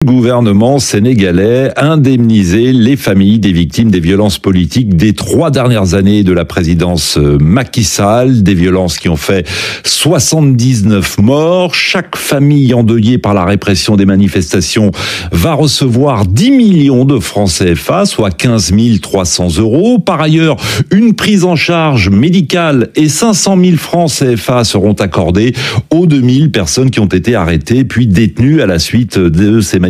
Le gouvernement sénégalais indemniser les familles des victimes des violences politiques des 3 dernières années de la présidence Macky Sall, des violences qui ont fait 79 morts. Chaque famille endeuillée par la répression des manifestations va recevoir 10 millions de francs CFA, soit 15 300 €. Par ailleurs, une prise en charge médicale et 500 000 francs CFA seront accordés aux 2000 personnes qui ont été arrêtées puis détenues à la suite de ces manifestations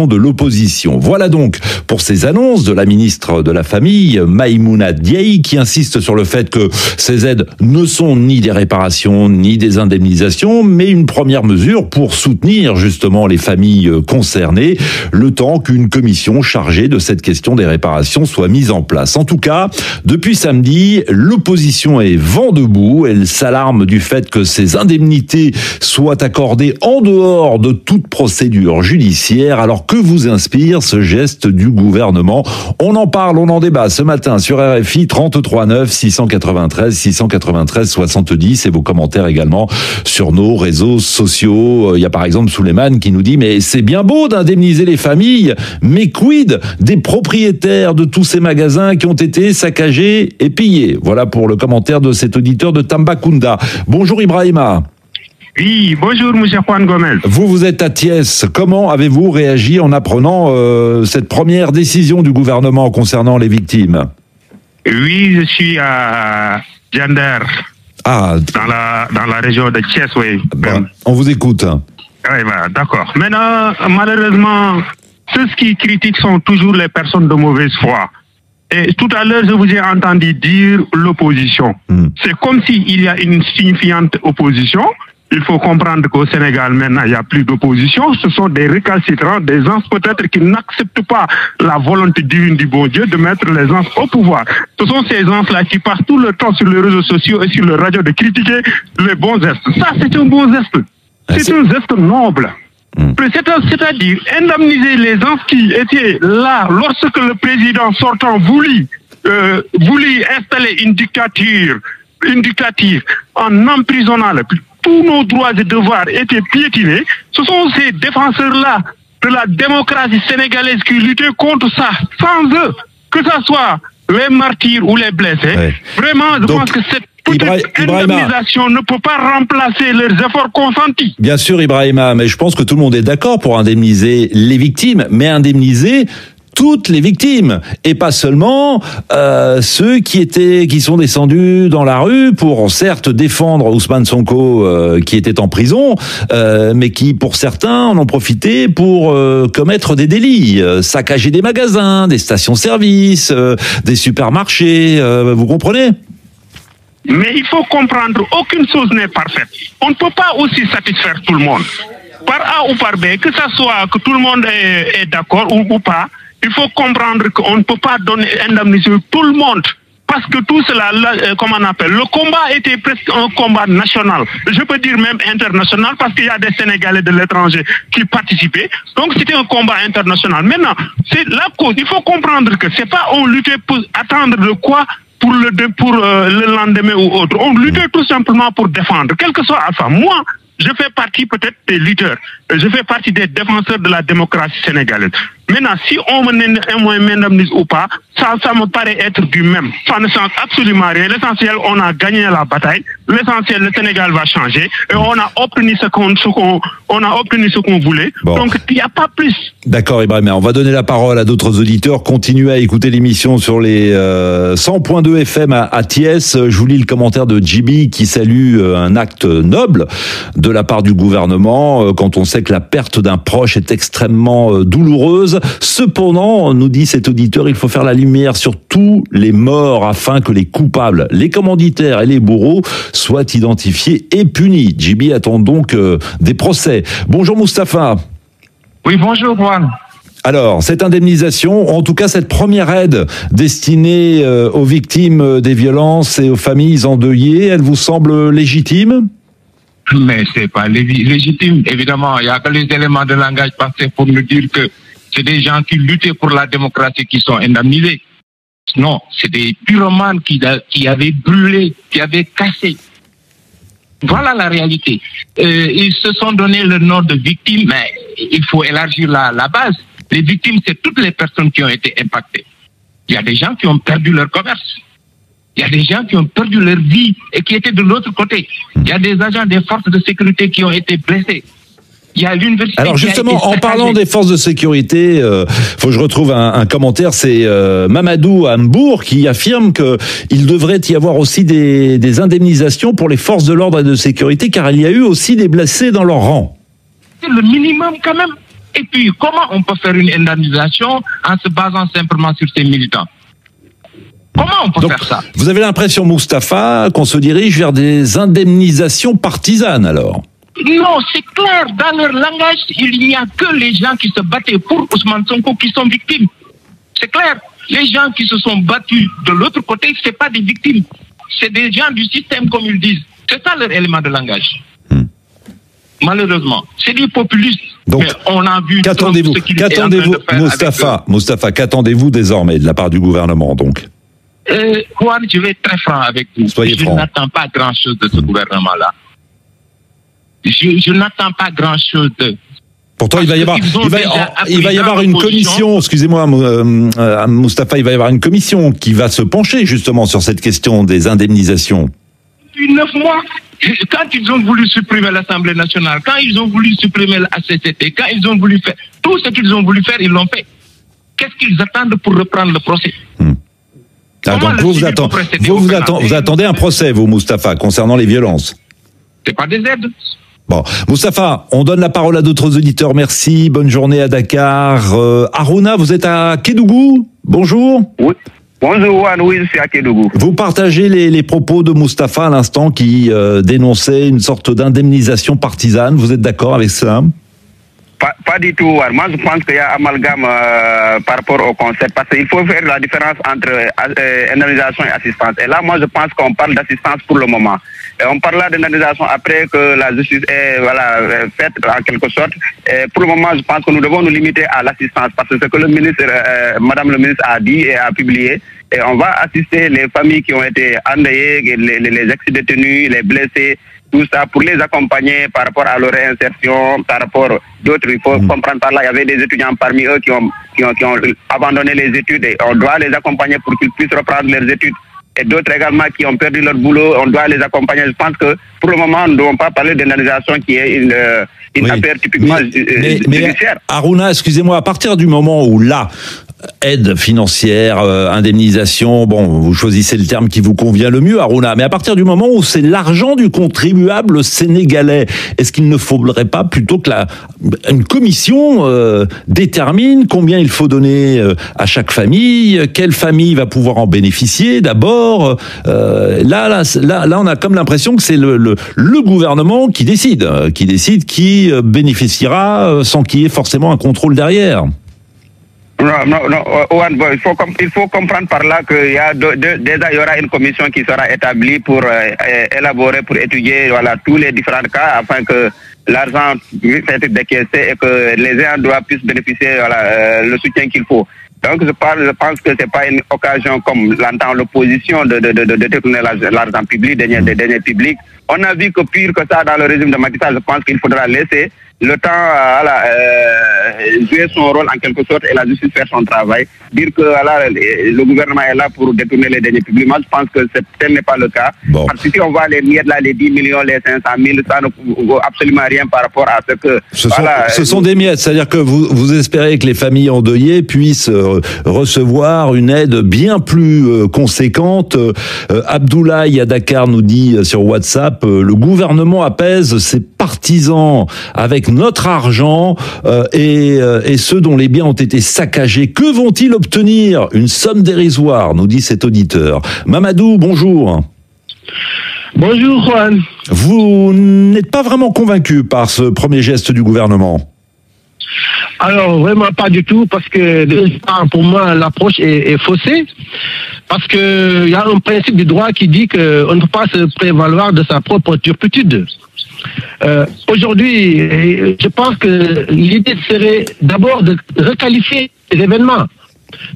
de l'opposition. Voilà donc pour ces annonces de la ministre de la Famille, Maïmouna Diaye, qui insiste sur le fait que ces aides ne sont ni des réparations ni des indemnisations, mais une première mesure pour soutenir justement les familles concernées, le temps qu'une commission chargée de cette question des réparations soit mise en place. En tout cas, depuis samedi, l'opposition est vent debout. Elle s'alarme du fait que ces indemnités soient accordées en dehors de toute procédure judiciaire. Alors que vous inspire ce geste du gouvernement? On en parle, on en débat ce matin sur RFI 33 9 693 693 70 et vos commentaires également sur nos réseaux sociaux. Il y a par exemple Souleymane qui nous dit: mais c'est bien beau d'indemniser les familles, mais quid des propriétaires de tous ces magasins qui ont été saccagés et pillés? Voilà pour le commentaire de cet auditeur de Tambacounda. Bonjour Ibrahima. Oui, bonjour monsieur Juan Gomez. Vous êtes à Thiès. Comment avez-vous réagi en apprenant cette première décision du gouvernement concernant les victimes? Oui, je suis à Diender, dans la région de Thiès, oui. Bon, on vous écoute. Oui, bah, d'accord. Maintenant, malheureusement, ceux qui critiquent sont toujours les personnes de mauvaise foi. Et tout à l'heure, je vous ai entendu dire l'opposition. C'est comme s'il y a une signifiante opposition. Il faut comprendre qu'au Sénégal, maintenant, il n'y a plus d'opposition. Ce sont des récalcitrants, des gens peut-être qui n'acceptent pas la volonté divine du bon Dieu de mettre les gens au pouvoir. Ce sont ces gens-là qui passent tout le temps sur les réseaux sociaux et sur le radio de critiquer les bons gestes. Ça, c'est un bon geste. C'est un geste noble. C'est-à-dire indemniser les gens qui étaient là lorsque le président sortant voulut installer une dictature en emprisonnant tous nos droits et devoirs étaient piétinés. Ce sont ces défenseurs-là de la démocratie sénégalaise qui luttaient contre ça. Sans eux, que ce soit les martyrs ou les blessés, vraiment, je pense que cette indemnisation ne peut pas remplacer leurs efforts consentis. Bien sûr, Ibrahima, mais je pense que tout le monde est d'accord pour indemniser les victimes, mais indemniser toutes les victimes et pas seulement ceux qui sont descendus dans la rue pour certes défendre Ousmane Sonko qui était en prison, mais qui pour certains en ont profité pour commettre des délits, saccager des magasins, des stations-service, des supermarchés, vous comprenez? Mais il faut comprendre, aucune chose n'est parfaite. On ne peut pas aussi satisfaire tout le monde. Par A ou par B, que ça soit que tout le monde est d'accord ou pas, il faut comprendre qu'on ne peut pas indemniser tout le monde. Parce que tout cela, comme on appelle, le combat était presque un combat national. Je peux dire même international parce qu'il y a des Sénégalais de l'étranger qui participaient. Donc c'était un combat international. Maintenant, c'est la cause. Il faut comprendre que c'est pas on luttait pour attendre de quoi pour le lendemain ou autre. On luttait tout simplement pour défendre, quel que soit Alpha. Moi, je fais partie peut-être des lutteurs. Je fais partie des défenseurs de la démocratie sénégalaise. Maintenant, si on m'indemnise ou pas, ça me paraît être du même. Ça ne change absolument rien. L'essentiel, on a gagné la bataille. L'essentiel, le Sénégal va changer. Et on a obtenu ce qu'on voulait. Bon. Donc, il n'y a pas plus. D'accord, Ibrahim. On va donner la parole à d'autres auditeurs. Continuez à écouter l'émission sur les 100.2 FM à Thiès. Je vous lis le commentaire de Djibi qui salue un acte noble de la part du gouvernement quand on sait que la perte d'un proche est extrêmement douloureuse. Cependant, nous dit cet auditeur, il faut faire la lumière sur tous les morts afin que les coupables, les commanditaires et les bourreaux soient identifiés et punis. Djibi attend donc des procès. Bonjour Moustapha. Oui, bonjour Juan. Alors, cette indemnisation, en tout cas cette première aide destinée aux victimes des violences et aux familles endeuillées, elle vous semble légitime ? Mais c'est pas légitime. Évidemment, il y a que les éléments de langage passés pour nous dire que c'est des gens qui luttaient pour la démocratie qui sont indemnisés. Non, c'est des pyromanes qui avaient brûlé, qui avaient cassé. Voilà la réalité. Ils se sont donné le nom de victimes, mais il faut élargir la base. Les victimes, c'est toutes les personnes qui ont été impactées. Il y a des gens qui ont perdu leur commerce. Il y a des gens qui ont perdu leur vie et qui étaient de l'autre côté. Il y a des agents des forces de sécurité qui ont été blessés. Il y a l'université. Alors justement, en parlant des forces de sécurité, faut que je retrouve un commentaire. C'est Mamadou Hambourg qui affirme que il devrait y avoir aussi des indemnisations pour les forces de l'ordre et de sécurité, car il y a eu aussi des blessés dans leur rang. C'est le minimum quand même. Et puis, comment on peut faire une indemnisation en se basant simplement sur ces militants? Comment on peut faire ça? Vous avez l'impression, Moustapha, qu'on se dirige vers des indemnisations partisanes, alors? Non, c'est clair. Dans leur langage, il n'y a que les gens qui se battaient pour Ousmane Sonko qui sont victimes. C'est clair. Les gens qui se sont battus de l'autre côté, c'est pas des victimes. C'est des gens du système, comme ils disent. C'est ça leur élément de langage. Malheureusement, c'est des populistes. Donc, mais on a vu qu'attendez-vous, Moustapha, qu'attendez-vous désormais de la part du gouvernement, donc? Juan, je vais être très franc avec vous. Soyez franc. Je n'attends pas grand-chose de ce gouvernement-là. Je n'attends pas grand-chose de... Pourtant, il va y avoir une commission, excusez-moi, Moustapha, il va y avoir une commission qui va se pencher justement sur cette question des indemnisations. Depuis 9 mois, quand ils ont voulu supprimer l'Assemblée nationale, quand ils ont voulu supprimer la HCCT, quand ils ont voulu faire tout ce qu'ils ont voulu faire, ils l'ont fait. Qu'est-ce qu'ils attendent pour reprendre le procès? Donc vous attendez un procès, vous, Moustapha, concernant les violences? C'est pas des aides. Bon, Moustapha, on donne la parole à d'autres auditeurs. Merci, bonne journée à Dakar. Aruna, vous êtes à Kédougou? Bonjour. Oui. Bonjour, oui, je suis à Kédougou. Vous partagez les propos de Moustapha à l'instant qui dénonçait une sorte d'indemnisation partisane. Vous êtes d'accord avec cela? Pas du tout. Moi, je pense qu'il y a amalgame par rapport au concept. Parce qu'il faut faire la différence entre indemnisation et assistance. Et là, moi, je pense qu'on parle d'assistance pour le moment. Et on parlera d'indemnisation après que la justice est faite en quelque sorte. Et pour le moment, je pense que nous devons nous limiter à l'assistance. Parce que ce que le ministre, Madame le ministre a dit et a publié, et on va assister les familles qui ont été endeuillées, les ex-détenus, les blessés, tout ça, pour les accompagner par rapport à leur réinsertion, par rapport à d'autres. Il faut comprendre par là, il y avait des étudiants parmi eux qui ont abandonné les études et on doit les accompagner pour qu'ils puissent reprendre leurs études. Et d'autres également qui ont perdu leur boulot, on doit les accompagner. Je pense que pour le moment, nous ne devons pas parler d'indemnisation qui est une affaire typiquement judiciaire. Aruna, excusez-moi, à partir du moment où là, aide financière, indemnisation, bon, vous choisissez le terme qui vous convient le mieux, Aruna, mais à partir du moment où c'est l'argent du contribuable sénégalais, est-ce qu'il ne faudrait pas plutôt que une commission détermine combien il faut donner à chaque famille, quelle famille va pouvoir en bénéficier d'abord? Là, on a comme l'impression que c'est le gouvernement qui décide qui bénéficiera sans qu'il y ait forcément un contrôle derrière. Non, il faut comprendre par là qu'il y a déjà il y aura une commission qui sera établie pour élaborer, pour étudier tous les différents cas afin que l'argent puisse être décaissé et que les ayants droit puissent bénéficier le soutien qu'il faut. Donc je pense que c'est pas une occasion comme l'entend l'opposition de détourner l'argent public, des deniers publics. On a vu que pire que ça dans le régime de Macky Sall. Je pense qu'il faudra laisser le temps jouer son rôle en quelque sorte et la justice faire son travail. Dire que le gouvernement est là pour détourner les deniers publics, moi je pense que tel n'est pas le cas. Bon. Parce que si on voit les miettes là, les 10 millions, les 500 000, ça ne vaut absolument rien par rapport à ce que... Ce sont des miettes, c'est-à-dire que vous espérez que les familles endeuillées puissent recevoir une aide bien plus conséquente. Abdoulaye à Dakar nous dit sur WhatsApp, le gouvernement apaise ses partisans avec notre argent et ceux dont les biens ont été saccagés. Que vont-ils obtenir? Une somme dérisoire, nous dit cet auditeur. Mamadou, bonjour. Bonjour Juan. Vous n'êtes pas vraiment convaincu par ce premier geste du gouvernement? Alors vraiment pas du tout, parce que pour moi l'approche est faussée, parce que il y a un principe du droit qui dit qu'on ne peut pas se prévaloir de sa propre turpitude. Aujourd'hui, je pense que l'idée serait d'abord de requalifier les événements.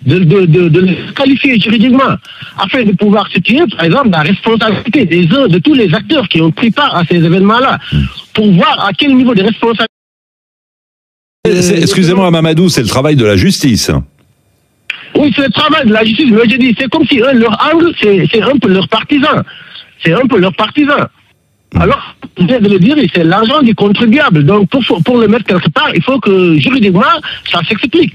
de les qualifier juridiquement, afin de pouvoir situer, par exemple, la responsabilité de tous les acteurs qui ont pris part à ces événements-là, pour voir à quel niveau de responsabilité... Excusez-moi Mamadou, c'est le travail de la justice. Oui, c'est le travail de la justice, mais je dis, c'est comme si leur angle, c'est un peu leur partisan. C'est un peu leur partisan. Alors, je viens de le dire, c'est l'argent du contribuable. Donc, pour le mettre quelque part, il faut que, juridiquement, ça s'explique.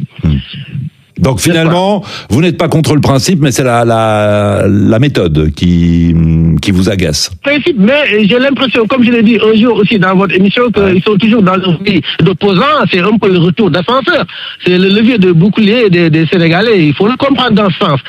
Donc finalement, vous n'êtes pas contre le principe, mais c'est la méthode qui vous agace. Principe, mais j'ai l'impression, comme je l'ai dit un jour aussi dans votre émission, qu'ils sont toujours dans le vie d'opposants. C'est un peu le retour d'ascenseur. C'est le levier de bouclier des Sénégalais. Il faut le comprendre dans ce sens.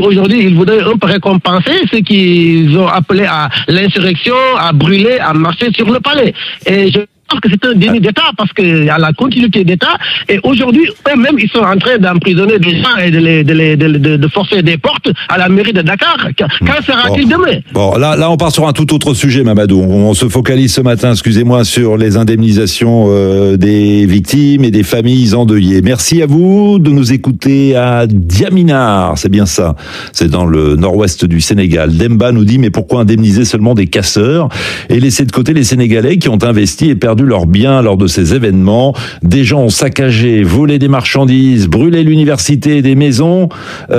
Aujourd'hui, ils voudraient un peu récompenser ceux qu'ils ont appelé à l'insurrection, à brûler, à marcher sur le palais. Et je pense que c'est un déni d'État parce qu'il y a la continuité d'État et aujourd'hui, eux-mêmes, ils sont en train d'emprisonner des gens et de forcer des portes à la mairie de Dakar. Quand sera-t-il demain? Bon, là, on part sur un tout autre sujet, Mamadou. On se focalise ce matin, excusez-moi, sur les indemnisations des victimes et des familles endeuillées. Merci à vous de nous écouter à Diaminar, c'est bien ça. C'est dans le nord-ouest du Sénégal. Demba nous dit, mais pourquoi indemniser seulement des casseurs et laisser de côté les Sénégalais qui ont investi et perdu leurs biens lors de ces événements? Des gens ont saccagé, volé des marchandises, brûlé l'université, des maisons. C'est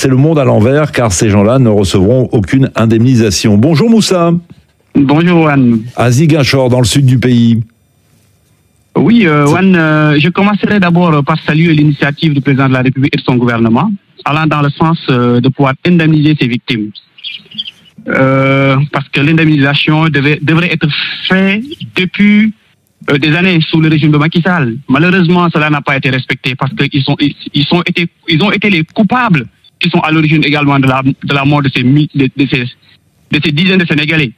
le monde à l'envers car ces gens-là ne recevront aucune indemnisation. Bonjour Moussa. Bonjour Juan. À Ziguinchor, dans le sud du pays. Oui, Juan, je commencerai d'abord par saluer l'initiative du président de la République et de son gouvernement, allant dans le sens de pouvoir indemniser ses victimes. Parce que l'indemnisation devrait être faite depuis des années sous le régime de Macky Sall. Malheureusement, cela n'a pas été respecté parce qu'ils ont été les coupables qui sont à l'origine également de la mort de ces dizaines de Sénégalais.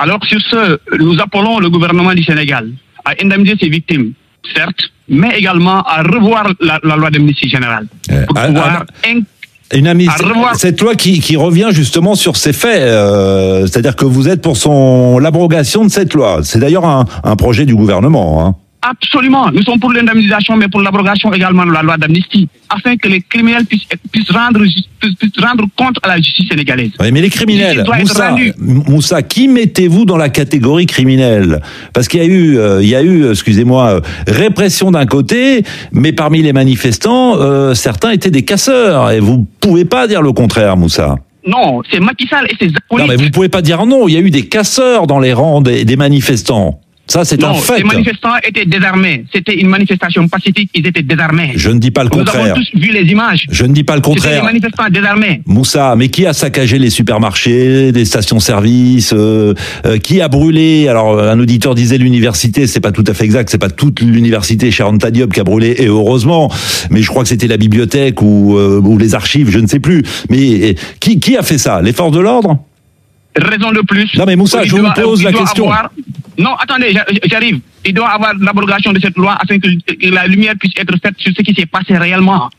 Alors sur ce, nous appelons le gouvernement du Sénégal à indemniser ses victimes, certes, mais également à revoir la loi d'amnistie générale. Pour pouvoir cette loi qui revient justement sur ces faits, c'est-à-dire que vous êtes pour l'abrogation de cette loi. C'est d'ailleurs un projet du gouvernement. Hein. Absolument. Nous sommes pour l'indemnisation, mais pour l'abrogation également de la loi d'amnistie, afin que les criminels puissent rendre compte à la justice sénégalaise. Oui, mais les criminels, Moussa, qui mettez-vous dans la catégorie criminelle? Parce qu'il y a eu, excusez-moi, répression d'un côté, mais parmi les manifestants, certains étaient des casseurs, et vous pouvez pas dire le contraire, Moussa. Non, c'est Macky Sall et ses acolytes. Non, mais vous pouvez pas dire non, il y a eu des casseurs dans les rangs des manifestants. Ça, c'est un fait. Les manifestants étaient désarmés. C'était une manifestation pacifique, ils étaient désarmés. Je ne dis pas le contraire. Nous avons tous vu les images. Je ne dis pas le contraire. C'était des manifestants désarmés. Moussa, mais qui a saccagé les supermarchés, des stations-service, qui a brûlé? Alors, un auditeur disait l'université, c'est pas tout à fait exact, c'est pas toute l'université Cheikh Anta Diop qui a brûlé, et heureusement, mais je crois que c'était la bibliothèque ou les archives, je ne sais plus. Mais qui a fait ça? Les forces de l'ordre? Raison de plus. Non mais Moussa, je vous pose la question. Non, attendez, j'arrive. Il doit avoir l'abrogation de cette loi afin que la lumière puisse être faite sur ce qui s'est passé réellement.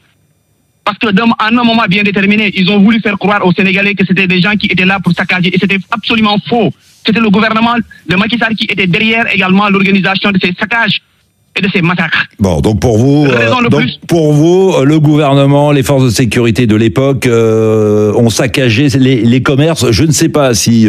Parce que à un moment bien déterminé, ils ont voulu faire croire aux Sénégalais que c'était des gens qui étaient là pour saccager. Et c'était absolument faux. C'était le gouvernement de Macky Sall qui était derrière également l'organisation de ces saccages et de ces massacres. Bon, donc pour vous, le gouvernement, les forces de sécurité de l'époque ont saccagé les commerces. Je ne sais pas si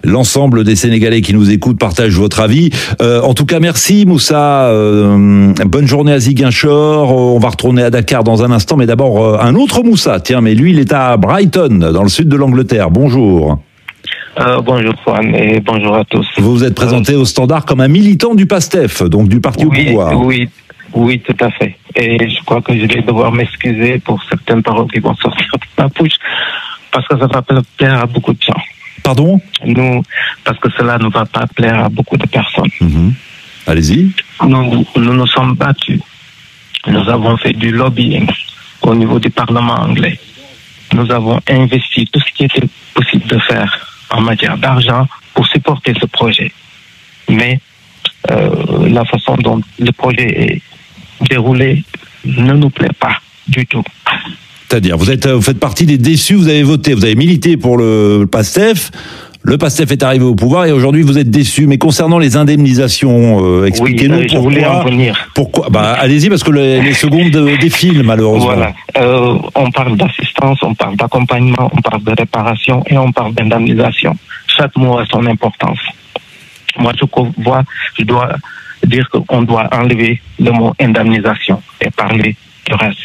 l'ensemble des Sénégalais qui nous écoutent partagent votre avis. En tout cas, merci Moussa. Bonne journée à Ziguinchor. On va retourner à Dakar dans un instant, mais d'abord un autre Moussa. Tiens, mais lui, il est à Brighton, dans le sud de l'Angleterre. Bonjour. Bonjour Juan et bonjour à tous. Vous vous êtes présenté au Standard comme un militant du PASTEF, donc du parti au pouvoir. Oui, tout à fait. Et je crois que je vais devoir m'excuser pour certaines paroles qui vont sortir de ma bouche, parce que ça va pas plaire à beaucoup de gens. Pardon? Parce que cela ne va pas plaire à beaucoup de personnes. Allez-y. Nous nous sommes battus. Nous avons fait du lobbying au niveau du Parlement anglais. Nous avons investi tout ce qui était possible de faire en matière d'argent pour supporter ce projet. Mais la façon dont le projet est déroulé ne nous plaît pas du tout. C'est-à-dire, vous faites partie des déçus, vous avez voté, vous avez milité pour le PASTEF, Le PASTEF est arrivé au pouvoir et aujourd'hui vous êtes déçus. Mais concernant les indemnisations, expliquez-nous je voulais en venir. Pourquoi allez-y, parce que les secondes défilent malheureusement. Voilà. On parle d'assistance, on parle d'accompagnement, on parle de réparation et on parle d'indemnisation. Chaque mot a son importance. Moi, je dois dire qu'on doit enlever le mot indemnisation et parler du reste.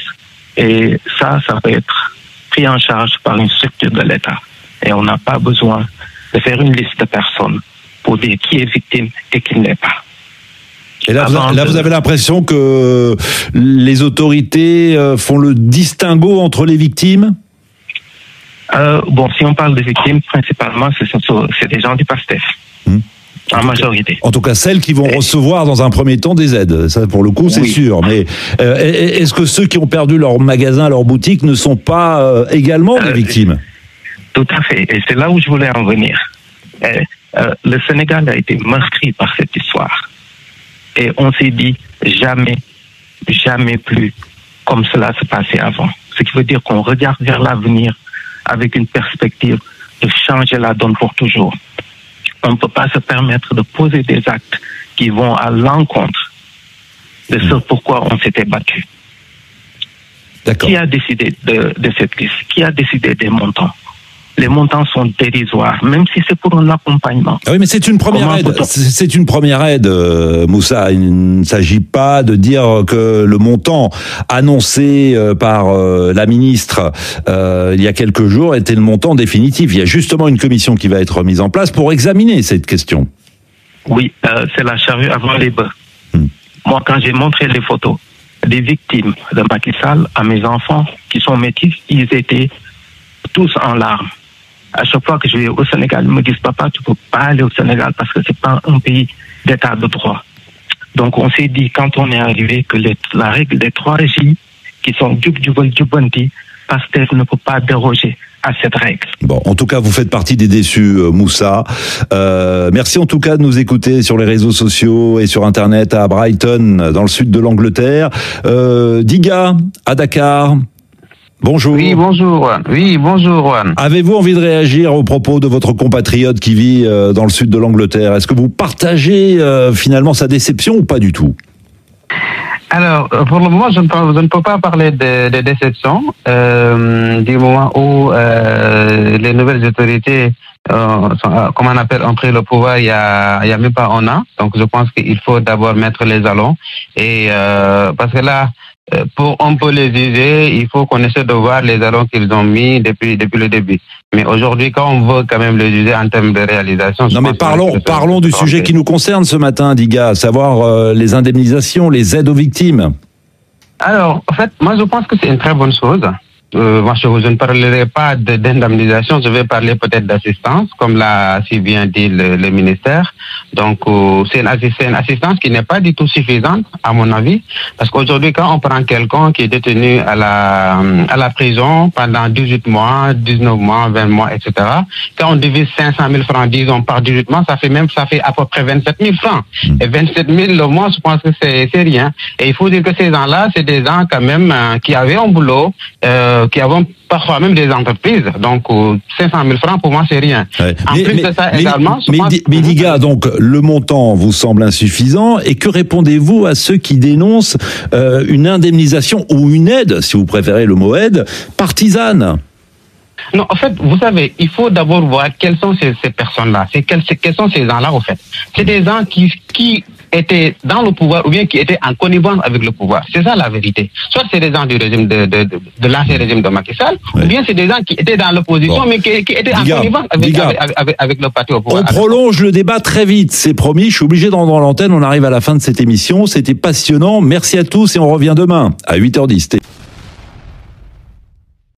Et ça peut être pris en charge par une structure de l'État. Et on n'a pas besoin de faire une liste de personnes pour dire qui est victime et qui ne l'est pas. Et là, vous avez l'impression que les autorités font le distinguo entre les victimes ? Si on parle de victimes, principalement, c'est des gens du PASTEF. En majorité. En tout cas, celles qui vont recevoir dans un premier temps des aides. Ça, pour le coup, c'est sûr. Mais est-ce que ceux qui ont perdu leur magasin, leur boutique, ne sont pas également des victimes ? Tout à fait. Et c'est là où je voulais en venir. Le Sénégal a été meurtri par cette histoire. Et on s'est dit jamais plus comme cela se passait avant. Ce qui veut dire qu'on regarde vers l'avenir avec une perspective de changer la donne pour toujours. On ne peut pas se permettre de poser des actes qui vont à l'encontre de ce pourquoi on s'était battu. D'accord. Qui a décidé de cette liste? Qui a décidé des montants? Les montants sont dérisoires, même si c'est pour un accompagnement. Ah oui, mais c'est une première aide. C'est une première aide, Moussa. Il ne s'agit pas de dire que le montant annoncé par la ministre il y a quelques jours était le montant définitif. Il y a justement une commission qui va être mise en place pour examiner cette question. Oui, c'est la charrue avant les bœufs. Moi, quand j'ai montré les photos des victimes de Macky Sall à mes enfants qui sont métis, ils étaient tous en larmes. À chaque fois que je vais au Sénégal, ils me disent « Papa, tu ne peux pas aller au Sénégal parce que ce n'est pas un pays d'état de droit. » Donc on s'est dit, quand on est arrivé, que la règle des 3 J, qui sont Djub, Djubal, Djubanti, PASTEF ne peut pas déroger à cette règle. Bon, en tout cas, vous faites partie des déçus, Moussa. Merci en tout cas de nous écouter sur les réseaux sociaux et sur Internet à Brighton, dans le sud de l'Angleterre. Diga, à Dakar. Bonjour. Oui, bonjour. Oui, bonjour. Avez-vous envie de réagir aux propos de votre compatriote qui vit dans le sud de l'Angleterre? Est-ce que vous partagez finalement sa déception ou pas du tout? Alors, pour le moment, je ne peux pas parler de déception du moment où les nouvelles autorités, comme on appelle, ont pris le pouvoir il y a même pas un an. Donc, je pense qu'il faut d'abord mettre les jalons et parce que là, pour on peut les juger, il faut qu'on essaie de voir les jalons qu'ils ont mis depuis le début. Mais aujourd'hui, quand on veut quand même les juger en termes de réalisation... Non mais parlons du sujet qui nous concerne ce matin, Diga, à savoir les indemnisations, les aides aux victimes. Alors, en fait, moi je pense que c'est une très bonne chose. Moi, je ne parlerai pas d'indemnisation, je vais parler peut-être d'assistance, comme l'a si bien dit le ministère. Donc, c'est une assistance qui n'est pas du tout suffisante, à mon avis, parce qu'aujourd'hui, quand on prend quelqu'un qui est détenu à la prison pendant 18 mois, 19 mois, 20 mois, etc., quand on divise 500 000 francs, disons, par 18 mois, ça fait à peu près 27 000 francs. Et 27 000 le mois, je pense que c'est rien. Et il faut dire que ces gens-là, c'est des gens quand même qui avaient un boulot, qui avons parfois même des entreprises. Donc, 500 000 francs, pour moi, c'est rien. Ouais. En plus de ça, également... Mais Diga, donc, le montant vous semble insuffisant. Et que répondez-vous à ceux qui dénoncent une indemnisation ou une aide, si vous préférez le mot aide, partisane? Non, en fait, vous savez, il faut d'abord voir quelles sont ces personnes-là. Quels sont ces gens-là, en fait. C'est des gens qui étaient dans le pouvoir ou bien qui étaient en connivence avec le pouvoir. C'est ça la vérité. Soit c'est des gens du régime de l'ancien régime de Macky Sall, ou bien c'est des gens qui étaient dans l'opposition, mais qui étaient en connivence avec le parti au pouvoir. On prolonge le débat très vite, c'est promis. Je suis obligé de rendre l'antenne. On arrive à la fin de cette émission. C'était passionnant. Merci à tous et on revient demain à 8h10.